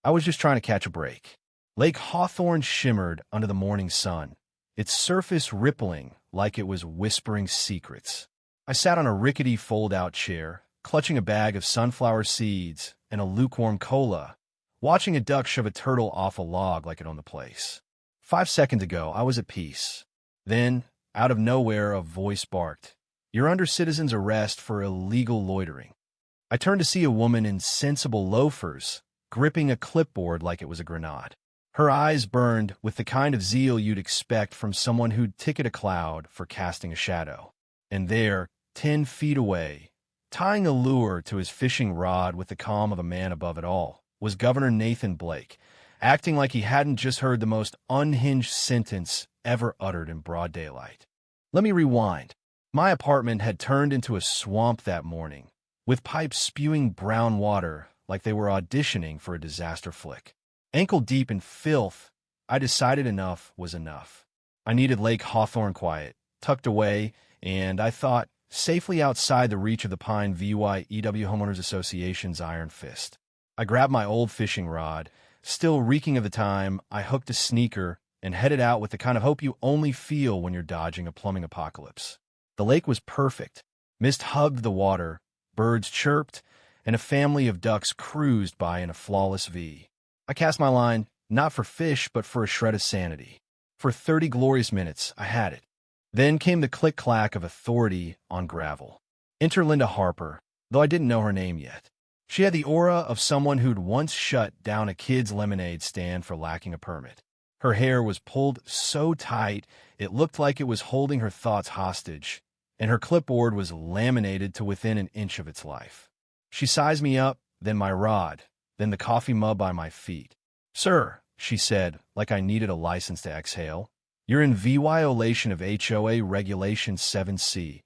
I was just trying to catch a break. Lake Hawthorne shimmered under the morning sun, its surface rippling like it was whispering secrets. I sat on a rickety fold-out chair, clutching a bag of sunflower seeds and a lukewarm cola, watching a duck shove a turtle off a log like it owned the place. 5 seconds ago, I was at peace. Then, out of nowhere, a voice barked, "You're under citizen's arrest for illegal loitering." I turned to see a woman in sensible loafers, gripping a clipboard like it was a grenade. Her eyes burned with the kind of zeal you'd expect from someone who'd ticket a cloud for casting a shadow. And there, 10 feet away, tying a lure to his fishing rod with the calm of a man above it all, was Governor Nathan Blake, acting like he hadn't just heard the most unhinged sentence ever uttered in broad daylight. Let me rewind. My apartment had turned into a swamp that morning, with pipes spewing brown water like they were auditioning for a disaster flick. Ankle deep in filth, I decided enough was enough. I needed Lake Hawthorne quiet, tucked away, and I thought, safely outside the reach of the Pine VYEW Homeowners Association's iron fist. I grabbed my old fishing rod, still reeking of the time I hooked a sneaker, and headed out with the kind of hope you only feel when you're dodging a plumbing apocalypse. The lake was perfect. Mist hugged the water, birds chirped, and a family of ducks cruised by in a flawless V. I cast my line, not for fish, but for a shred of sanity. For 30 glorious minutes, I had it. Then came the click-clack of authority on gravel. Enter Linda Harper, though I didn't know her name yet. She had the aura of someone who'd once shut down a kid's lemonade stand for lacking a permit. Her hair was pulled so tight it looked like it was holding her thoughts hostage, and her clipboard was laminated to within an inch of its life. She sized me up, then my rod, then the coffee mug by my feet. "Sir," she said, like I needed a license to exhale, "you're in violation of HOA Regulation 7C.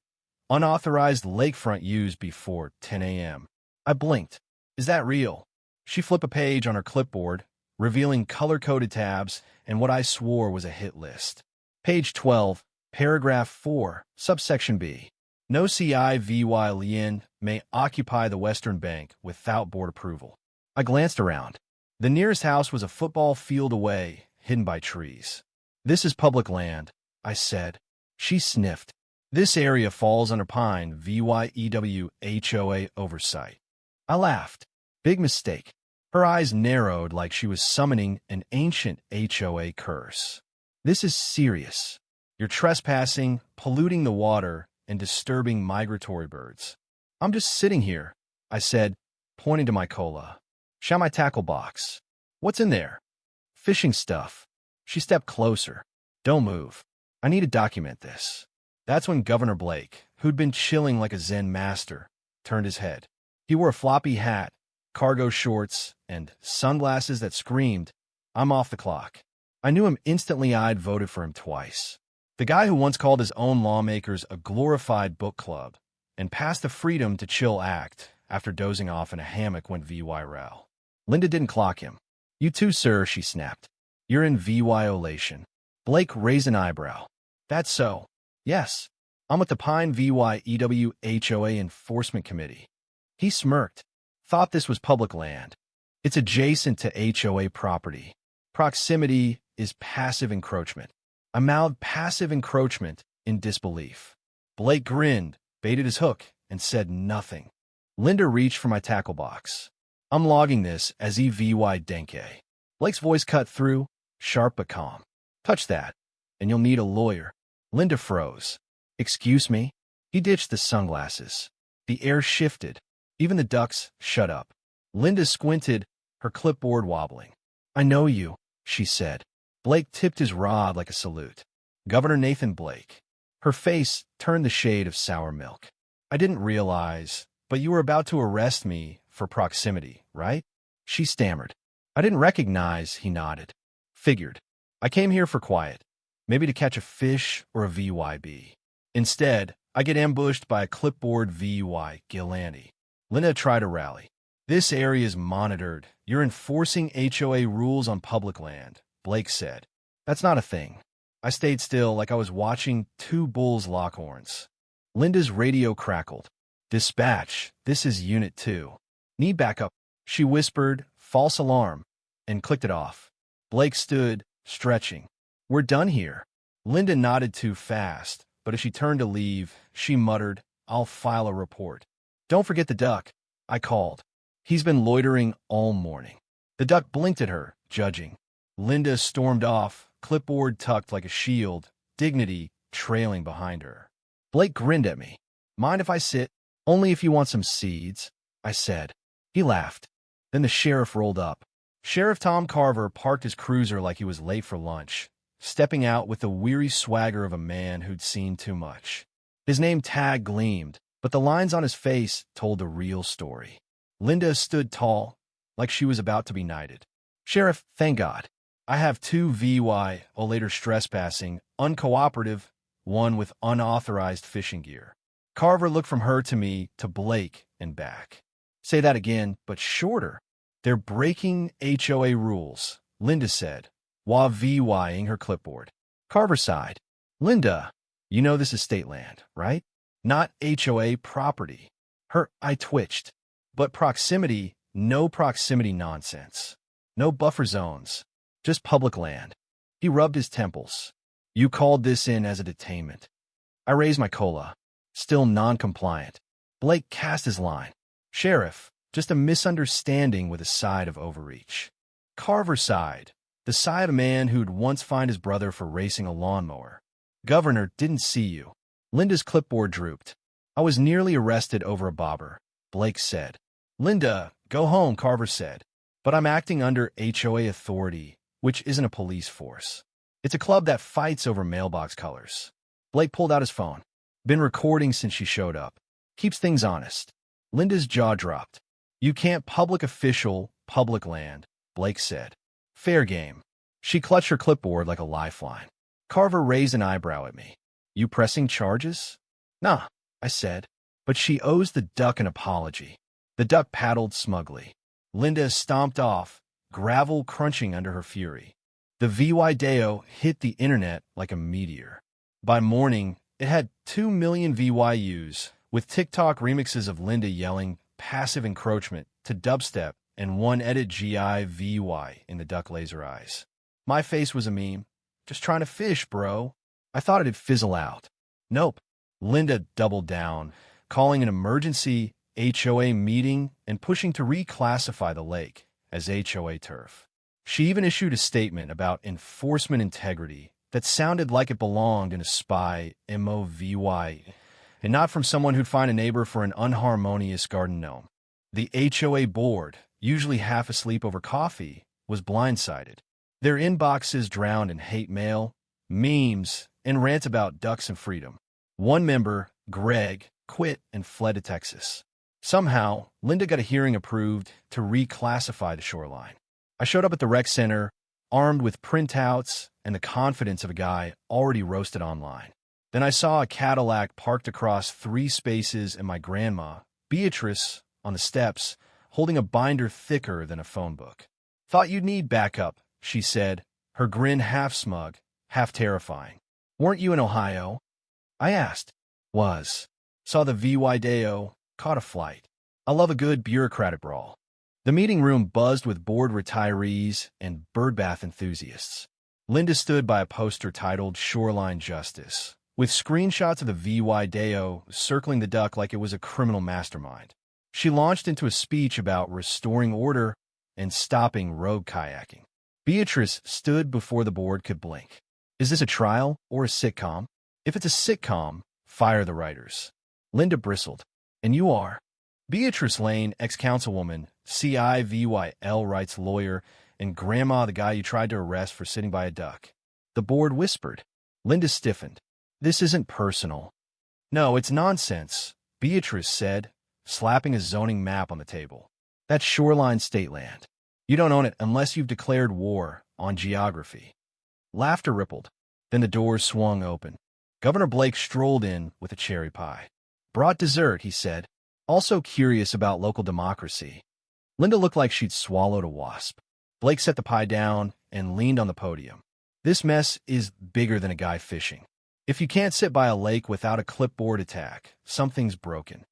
Unauthorized lakefront use before 10 a.m. I blinked. "Is that real?" She flipped a page on her clipboard, revealing color-coded tabs and what I swore was a hit list. Page 12, paragraph 4, subsection B. No CIVY lien may occupy the Western Bank without board approval. I glanced around. The nearest house was a football field away, hidden by trees. "This is public land," I said. She sniffed. "This area falls under Pine VYEW HOA oversight." I laughed. Big mistake. Her eyes narrowed like she was summoning an ancient HOA curse. "This is serious. You're trespassing, polluting the water, and disturbing migratory birds." "I'm just sitting here," I said, pointing to my cola. "Show my tackle box." "What's in there?" "Fishing stuff." She stepped closer. "Don't move. I need to document this." That's when Governor Blake, who'd been chilling like a Zen master, turned his head. He wore a floppy hat, cargo shorts, and sunglasses that screamed, "I'm off the clock." I knew him instantly. I'd voted for him twice. The guy who once called his own lawmakers a glorified book club and passed the freedom to chill act after dozing off in a hammock went VY-RAL. Linda didn't clock him. "You too, sir," she snapped. "You're in violation." Blake raised an eyebrow. "That's so." "Yes. I'm with the Pine VYEW HOA Enforcement Committee." He smirked. "Thought this was public land. It's adjacent to HOA property. Proximity is passive encroachment." I mouthed passive encroachment in disbelief. Blake grinned, baited his hook, and said nothing. Linda reached for my tackle box. "I'm logging this as EVY Denke." Blake's voice cut through, sharp but calm. "Touch that, and you'll need a lawyer." Linda froze. "Excuse me?" He ditched the sunglasses. The air shifted. Even the ducks shut up. Linda squinted, her clipboard wobbling. "I know you," she said. Blake tipped his rod like a salute. "Governor Nathan Blake." Her face turned the shade of sour milk. "I didn't realize, but you were about to arrest me for proximity, right?" She stammered. "I didn't recognize," he nodded. "Figured. I came here for quiet, maybe to catch a fish or a VYB. Instead, I get ambushed by a clipboard VY Gillanti." Linda tried to rally. "This area is monitored. You're enforcing HOA rules on public land," Blake said. "That's not a thing." I stayed still like I was watching two bulls lock horns. Linda's radio crackled. "Dispatch, this is Unit 2. Need backup." She whispered, "False alarm." and clicked it off. Blake stood, stretching. "We're done here." Linda nodded too fast, but as she turned to leave, she muttered, "I'll file a report." "Don't forget the duck," I called. "He's been loitering all morning." The duck blinked at her, judging. Linda stormed off, clipboard tucked like a shield, dignity trailing behind her. Blake grinned at me. "Mind if I sit?" "Only if you want some seeds," I said. He laughed. Then the sheriff rolled up. Sheriff Tom Carver parked his cruiser like he was late for lunch, stepping out with the weary swagger of a man who'd seen too much. His name tag gleamed, but the lines on his face told the real story. Linda stood tall, like she was about to be knighted. "Sheriff, thank God. I have 2 VY, or later trespassing, uncooperative, one with unauthorized fishing gear." Carver looked from her to me to Blake and back. "Say that again, but shorter." "They're breaking HOA rules," Linda said, while VYing her clipboard. Carver sighed. "Linda, you know this is state land, right? Not HOA property." Her eye twitched. "But proximity, no proximity nonsense. No buffer zones. Just public land." He rubbed his temples. "You called this in as a detainment." I raised my cola. Still non-compliant. Blake cast his line. "Sheriff, just a misunderstanding with a side of overreach." Carver sighed, the sigh of a man who'd once fined his brother for racing a lawnmower. "Governor didn't see you." Linda's clipboard drooped. "I was nearly arrested over a bobber," Blake said. "Linda, go home," Carver said. "But I'm acting under HOA authority, which isn't a police force. It's a club that fights over mailbox colors." Blake pulled out his phone. "Been recording since she showed up. Keeps things honest." Linda's jaw dropped. "You can't public official, public land," Blake said. "Fair game." She clutched her clipboard like a lifeline. Carver raised an eyebrow at me. "You pressing charges?" "Nah," I said. "But she owes the duck an apology." The duck paddled smugly. Linda stomped off, gravel crunching under her fury. The VY Deo hit the internet like a meteor. By morning, it had 2 million VYUs, with TikTok remixes of Linda yelling passive encroachment to dubstep and one edit GIVY in the duck laser eyes. My face was a meme. "Just trying to fish, bro." I thought it'd fizzle out. Nope. Linda doubled down, calling an emergency HOA meeting and pushing to reclassify the lake as HOA turf. She even issued a statement about enforcement integrity that sounded like it belonged in a spy MOVY, and not from someone who'd find a neighbor for an unharmonious garden gnome. The HOA board, usually half asleep over coffee, was blindsided. Their inboxes drowned in hate mail, memes, and rants about ducks and freedom. One member, Greg, quit and fled to Texas. Somehow, Linda got a hearing approved to reclassify the shoreline. I showed up at the rec center, armed with printouts and the confidence of a guy already roasted online. Then I saw a Cadillac parked across 3 spaces and my grandma, Beatrice, on the steps, holding a binder thicker than a phone book. "Thought you'd need backup," she said, her grin half smug, half terrifying. "Weren't you in Ohio?" I asked. "Was." Saw the VY Deo, caught a flight. I love a good bureaucratic brawl. The meeting room buzzed with bored retirees and birdbath enthusiasts. Linda stood by a poster titled Shoreline Justice, with screenshots of the VY Deo circling the duck like it was a criminal mastermind. She launched into a speech about restoring order and stopping rogue kayaking. Beatrice stood before the board could blink. "Is this a trial or a sitcom? If it's a sitcom, fire the writers." Linda bristled. "And you are?" Beatrice Lane, ex-councilwoman, CIVYL rights lawyer, and Grandma, the guy you tried to arrest for sitting by a duck. The board whispered. Linda stiffened. "This isn't personal." "No, it's nonsense," Beatrice said, slapping a zoning map on the table. "That's shoreline state land. You don't own it unless you've declared war on geography." Laughter rippled. Then the doors swung open. Governor Blake strolled in with a cherry pie. "Brought dessert," he said, also curious about local democracy. Linda looked like she'd swallowed a wasp. Blake set the pie down and leaned on the podium. "This mess is bigger than a guy fishing. If you can't sit by a lake without a clipboard attack, something's broken."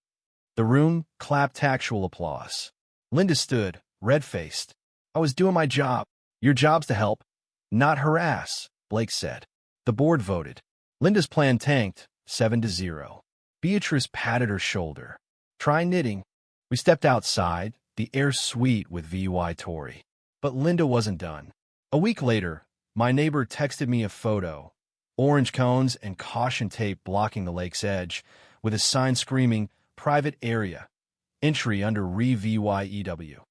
The room clapped tactual applause. Linda stood, red-faced. I was doing my job. Your job's to help, not harass, Blake said. The board voted. Linda's plan tanked, 7-0. Beatrice patted her shoulder. Try knitting. We stepped outside, the air sweet with VY Tory. But Linda wasn't done. A week later, my neighbor texted me a photo. Orange cones and caution tape blocking the lake's edge, with a sign screaming, "Private area. Entry under VYEW."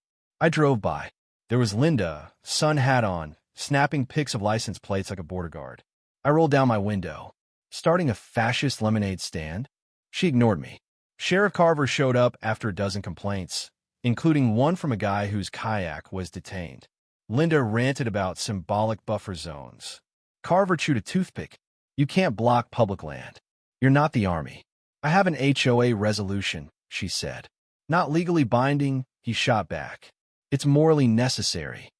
I drove by. There was Linda, sun hat on, snapping pics of license plates like a border guard. I rolled down my window. Starting a fascist lemonade stand? She ignored me. Sheriff Carver showed up after a dozen complaints, including one from a guy whose kayak was detained. Linda ranted about symbolic buffer zones. Carver chewed a toothpick. You can't block public land. You're not the army. I have an HOA resolution, she said. Not legally binding, he shot back. It's morally necessary.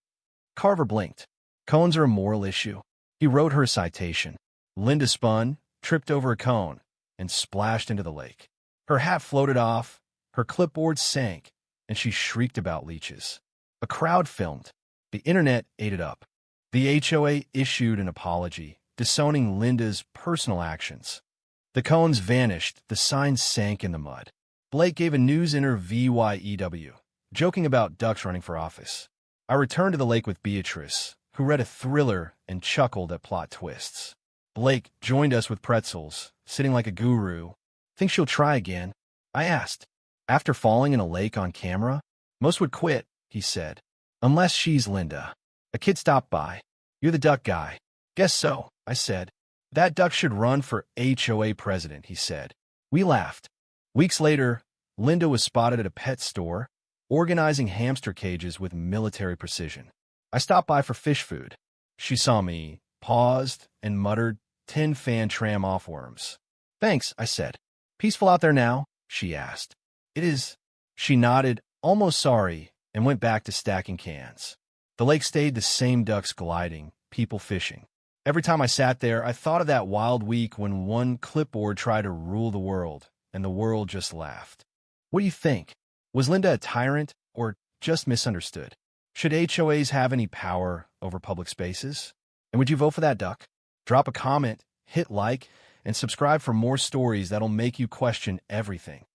Carver blinked. Cones are a moral issue. He wrote her a citation. Linda spun, tripped over a cone, and splashed into the lake. Her hat floated off, her clipboard sank, and she shrieked about leeches. A crowd filmed. The internet ate it up. The HOA issued an apology, disowning Linda's personal actions. The cones vanished, the signs sank in the mud. Blake gave a news interview VYEW, joking about ducks running for office. I returned to the lake with Beatrice, who read a thriller and chuckled at plot twists. Blake joined us with pretzels, sitting like a guru. Think she'll try again? I asked. After falling in a lake on camera? Most would quit, he said. Unless she's Linda. A kid stopped by. You're the duck guy. Guess so, I said. That duck should run for HOA president, he said. We laughed. Weeks later, Linda was spotted at a pet store, organizing hamster cages with military precision. I stopped by for fish food. She saw me, paused, and muttered, "Tin fan tram off worms." Thanks, I said. Peaceful out there now? She asked. It is. She nodded, almost sorry, and went back to stacking cans. The lake stayed the same, ducks gliding, people fishing. Every time I sat there, I thought of that wild week when one clipboard tried to rule the world, and the world just laughed. What do you think? Was Linda a tyrant, or just misunderstood? Should HOAs have any power over public spaces? And would you vote for that duck? Drop a comment, hit like, and subscribe for more stories that'll make you question everything.